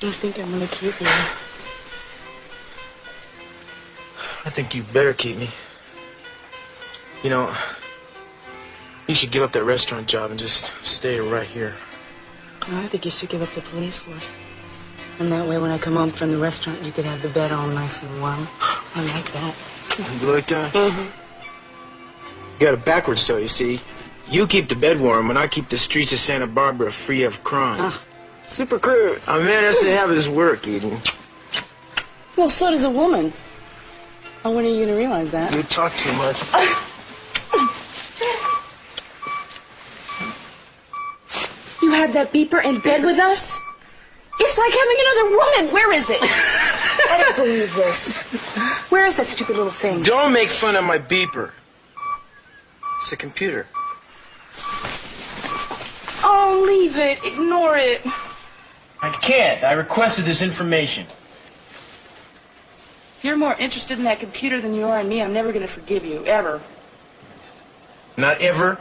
I think I'm gonna keep you. I think you better keep me. You know, you should give up that restaurant job and just stay right here. No, I think you should give up the police force. And that way when I come home from the restaurant, you could have the bed all nice and warm. I like that. You like that? Mm-hmm. You got it backwards, though, you see. You keep the bed warm, and I keep the streets of Santa Barbara free of crime. Ah, super Cruz. A man has to have his work, Eden. Well, so does a woman. Oh, when are you going to realize that? You talk too much. You had that beeper in bed with us? It's like having another woman. Where is it? I don't believe this. Where is that stupid little thing? Don't make fun of my beeper. It's a computer. Oh, leave it. Ignore it. I can't. I requested this information. If you're more interested in that computer than you are in me, I'm never going to forgive you, ever. Not ever?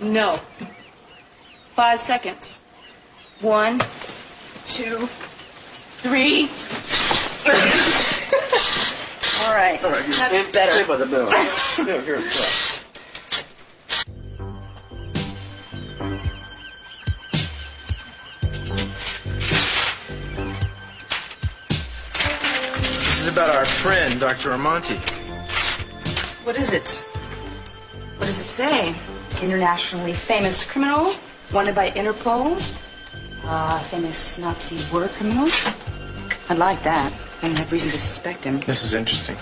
No. 5 seconds. 1, 2, 3. All right. That's better. Stay by the bell. Here. This is about our friend, Dr. Armonti. What is it? What does it say? Internationally famous criminal, wanted by Interpol. Famous Nazi war criminal. I'd like that. I don't have reason to suspect him. This is interesting.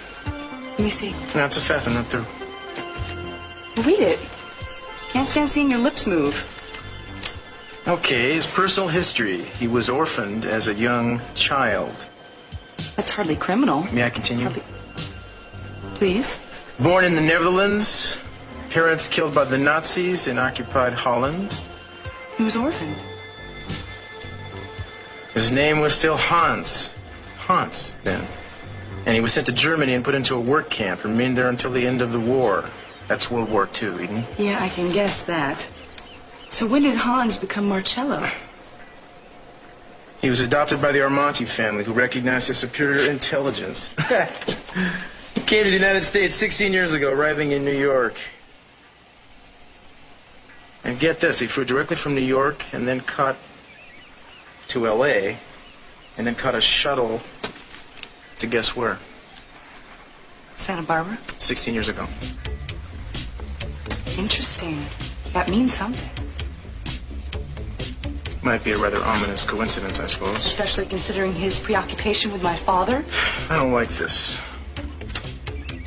Let me see. No, it's so fast. I'm not through. Read it. Can't stand seeing your lips move. Okay, his personal history. He was orphaned as a young child. That's hardly criminal. May I continue? Please? Born in the Netherlands, parents killed by the Nazis in occupied Holland. He was orphaned. His name was still Hans. Hans, then. And he was sent to Germany and put into a work camp, remained there until the end of the war. That's World War II, Eden. Yeah, I can guess that. So when did Hans become Marcello? He was adopted by the Armonti family, who recognized his superior intelligence. He came to the United States 16 years ago, arriving in New York. And get this, he flew directly from New York and then caught to L.A. and then caught a shuttle to guess where? Santa Barbara? 16 years ago. Interesting. That means something. Might be a rather ominous coincidence, I suppose. Especially considering his preoccupation with my father. I don't like this.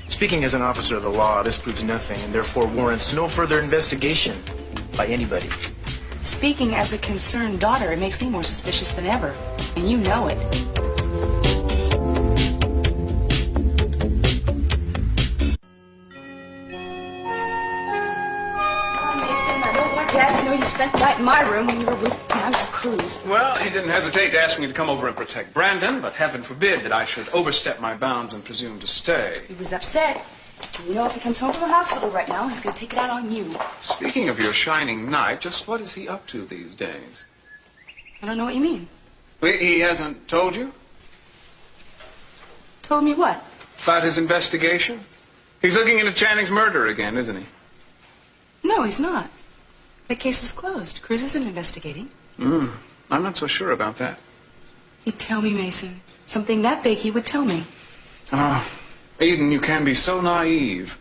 Speaking as an officer of the law, this proves nothing and therefore warrants no further investigation by anybody. Speaking as a concerned daughter, it makes me more suspicious than ever. And you know it. Mason, I don't want Dad to know you spent the night in my room when you were with Cruz. Well, he didn't hesitate to ask me to come over and protect Brandon, but heaven forbid that I should overstep my bounds and presume to stay. He was upset. You know, if he comes home from the hospital right now, he's going to take it out on you. Speaking of your shining knight, just what is he up to these days? I don't know what you mean. He hasn't told you? Told me what? About his investigation? He's looking into Channing's murder again, isn't he? No, he's not. The case is closed. Cruz isn't investigating. I'm not so sure about that. He'd tell me, Mason. Something that big, he would tell me. Oh, Eden, you can be so naive.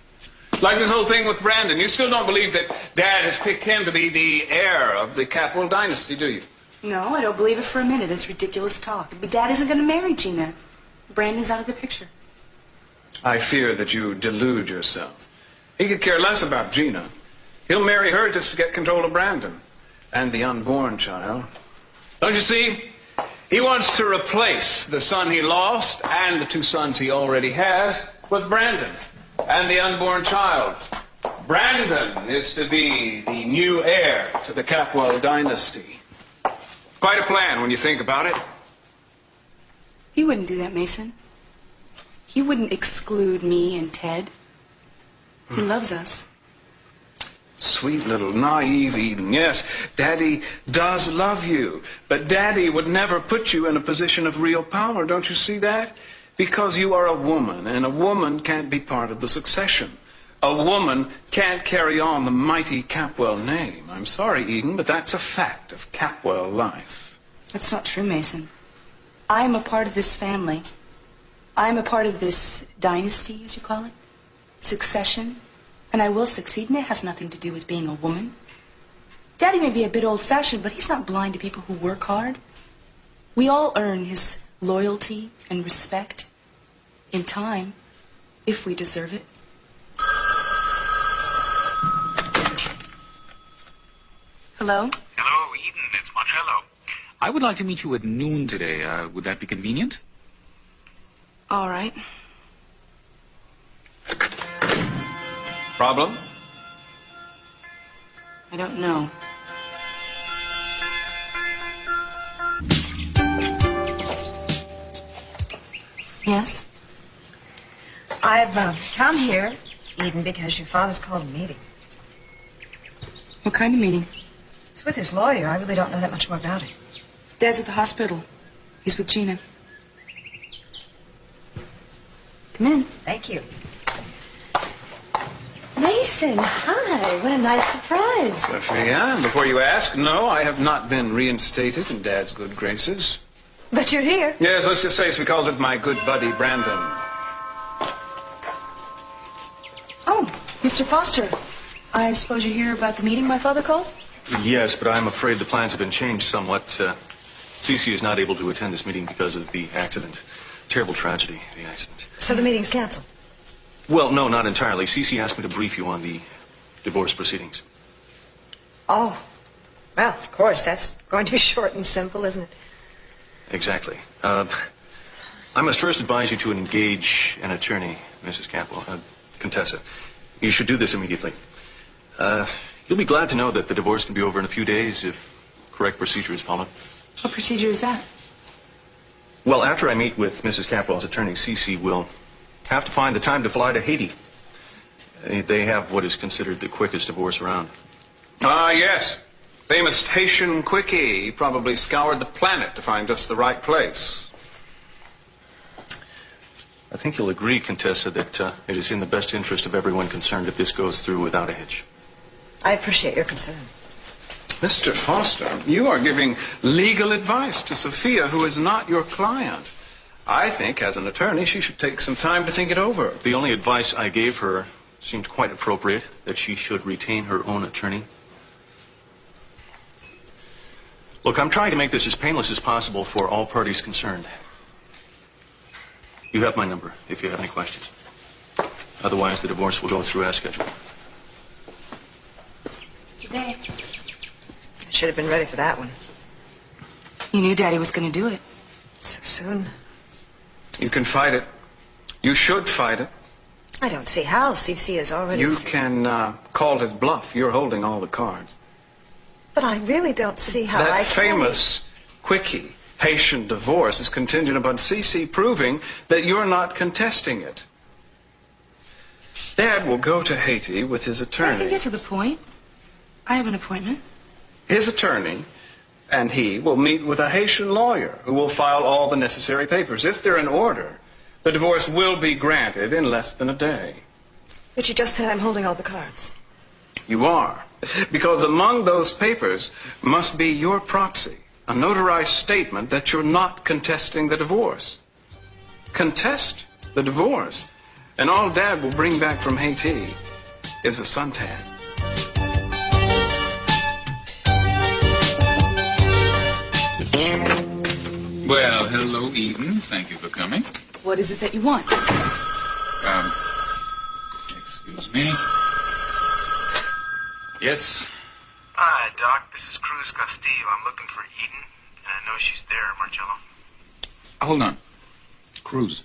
Like this whole thing with Brandon. You still don't believe that Dad has picked him to be the heir of the Capwell dynasty, do you? No, I don't believe it for a minute. It's ridiculous talk. But Dad isn't going to marry Gina. Brandon's out of the picture. I fear that you delude yourself. He could care less about Gina. He'll marry her just to get control of Brandon and the unborn child. Don't you see? He wants to replace the son he lost and the 2 sons he already has with Brandon and the unborn child. Brandon is to be the new heir to the Capwell dynasty. Quite a plan when you think about it. He wouldn't do that, Mason. He wouldn't exclude me and Ted. He loves us. Sweet little naive Eden. Yes, Daddy does love you, but Daddy would never put you in a position of real power. Don't you see that? Because you are a woman, and a woman can't be part of the succession. A woman can't carry on the mighty Capwell name. I'm sorry, Eden, but that's a fact of Capwell life. That's not true, Mason. I am a part of this family. I am a part of this dynasty, as you call it. Succession. And I will succeed, and it has nothing to do with being a woman. Daddy may be a bit old-fashioned, but he's not blind to people who work hard. We all earn his loyalty and respect in time, if we deserve it. Hello? Hello, Eden. It's Marcello. I would like to meet you at noon today. Would that be convenient? All right. Problem? I don't know. Yes? I've come here, Eden, because your father's called a meeting. What kind of meeting? It's with his lawyer. I really don't know that much more about it. Dad's at the hospital. He's with Gina. Come in. Thank you. Mason, hi. What a nice surprise. Sophia, before you ask, no, I have not been reinstated in Dad's good graces. But you're here. Yes, let's just say it's because of my good buddy, Brandon. Oh, Mr. Foster. I suppose you hear about the meeting my father called? Yes, but I'm afraid the plans have been changed somewhat. Cece is not able to attend this meeting because of the accident. Terrible tragedy, the accident. So the meeting's canceled. Well, no, not entirely. Cece asked me to brief you on the divorce proceedings. Oh. Well, of course. That's going to be short and simple, isn't it? Exactly. I must first advise you to engage an attorney, Mrs. Capwell, Contessa. You should do this immediately. You'll be glad to know that the divorce can be over in a few days if correct procedure is followed. What procedure is that? Well, after I meet with Mrs. Capwell's attorney, Cece will have to find the time to fly to Haiti. They have what is considered the quickest divorce around. Ah, yes. Famous Haitian quickie. He probably scoured the planet to find just the right place. I think you'll agree, Contessa, that it is in the best interest of everyone concerned if this goes through without a hitch. I appreciate your concern. Mr. Foster, you are giving legal advice to Sophia, who is not your client. I think, as an attorney, she should take some time to think it over. The only advice I gave her seemed quite appropriate, that she should retain her own attorney. Look, I'm trying to make this as painless as possible for all parties concerned. You have my number if you have any questions. Otherwise, the divorce will go through as scheduled. Today. I should have been ready for that one. You knew Daddy was going to do it. So soon. You can fight it. You should fight it. I don't see how. Cece is already... You can call his bluff. You're holding all the cards. But I really don't see how That I can... famous quickie Haitian divorce is contingent upon Cece proving that you're not contesting it. Dad will go to Haiti with his attorney. Mason, get to the point. I have an appointment. His attorney and he will meet with a Haitian lawyer who will file all the necessary papers. If they're in order, the divorce will be granted in less than a day. But you just said I'm holding all the cards. You are. Because among those papers must be your proxy, a notarized statement that you're not contesting the divorce. Contest the divorce, and all Dad will bring back from Haiti is a suntan. Well, hello, Eden. Thank you for coming. What is it that you want? Excuse me. Yes? Hi, Doc. This is Cruz Castillo. I'm looking for Eden, and I know she's there, Marcello. Hold on. Cruz.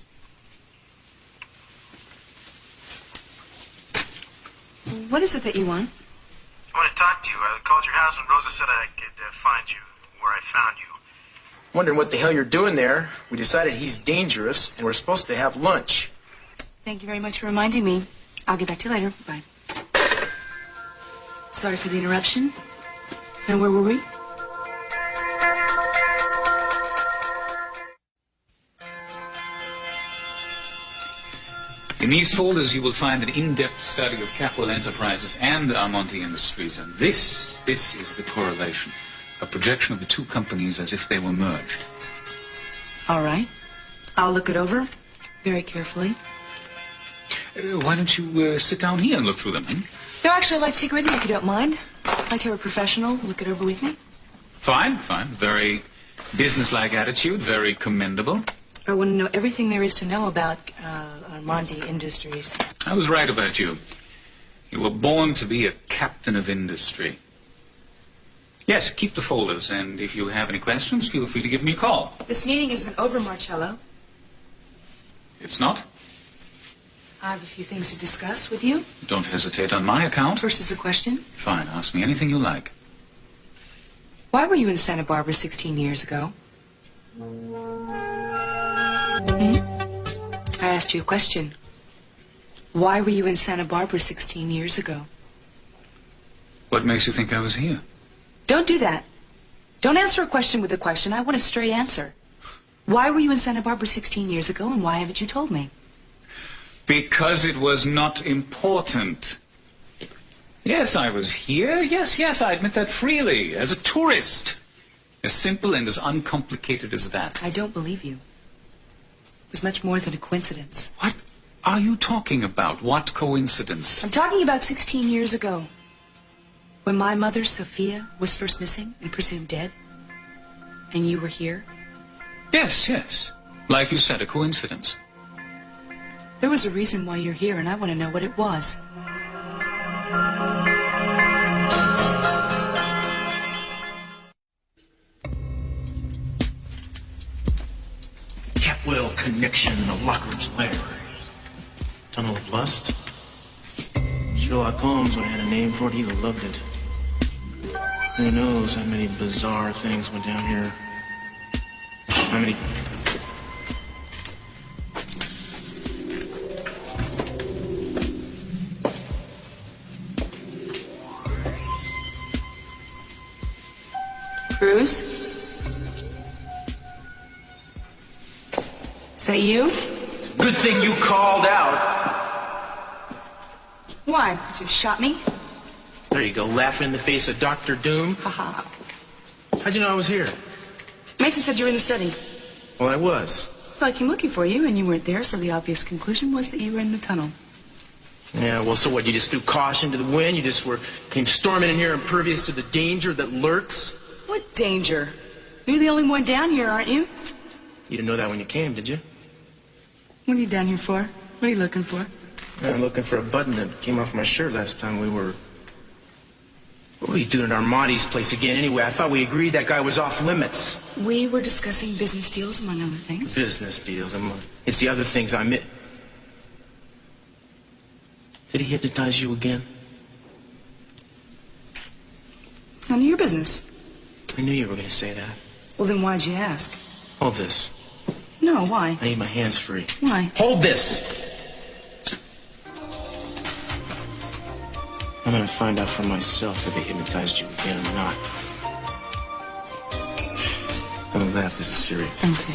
What is it that you want? I want to talk to you. I called your house, and Rosa said I could find you where I found you. Wondering what the hell you're doing there. We decided he's dangerous, and we're supposed to have lunch. Thank you very much for reminding me. I'll get back to you later. Bye. Sorry for the interruption. Now, where were we? In these folders, you will find an in-depth study of Capwell Enterprises and Almonte Industries, and this is the correlation, a projection of the two companies as if they were merged. All right. I'll look it over very carefully. Why don't you sit down here and look through them? No, actually, I'd like to take it with me if you don't mind. I'd like to have a professional look it over with me. Fine. Very businesslike attitude, very commendable. I want to know everything there is to know about Almonte Industries. I was right about you. You were born to be a captain of industry. Yes, keep the folders, and if you have any questions, feel free to give me a call. This meeting isn't over, Marcello. It's not? I have a few things to discuss with you. Don't hesitate on my account. First is a question. Fine, ask me anything you like. Why were you in Santa Barbara 16 years ago? I asked you a question. Why were you in Santa Barbara 16 years ago? What makes you think I was here? Don't do that. Don't answer a question with a question. I want a straight answer. Why were you in Santa Barbara 16 years ago, and why haven't you told me? Because it was not important. Yes, I was here. Yes, I admit that freely. As a tourist. As simple and as uncomplicated as that. I don't believe you. It was much more than a coincidence. What are you talking about? What coincidence? I'm talking about 16 years ago. When my mother, Sophia, was first missing and presumed dead. And you were here. Yes. Like you said, a coincidence. There was a reason why you're here, and I want to know what it was. Capwell connection, the Lockhart Library. Tunnel of Lust. Sherlock Holmes would have had a name for it. He'd have loved it. Who knows how many bizarre things went down here. How many... Cruz? Is that you? Good thing you called out. Why? Did you shot me? There you go, laughing in the face of Dr. Doom. Haha. How'd you know I was here? Mason said you were in the study. Well, I was. So I came looking for you, and you weren't there, so the obvious conclusion was that you were in the tunnel. Yeah, well, so what? You just threw caution to the wind? You just came storming in here impervious to the danger that lurks? What danger? You're the only one down here, aren't you? You didn't know that when you came, did you? What are you down here for? What are you looking for? I'm looking for a button that came off my shirt last time we were... What were you doing at Armandi's place again anyway? I thought we agreed that guy was off limits. We were discussing business deals, among other things. Business deals. It's the other things I meant. Did he hypnotize you again? It's none of your business. I knew you were going to say that. Well, then why'd you ask? Hold this. No, why? I need my hands free. Why? Hold this! I'm going to find out for myself if they hypnotized you again or not. Don't laugh, this is serious. Okay.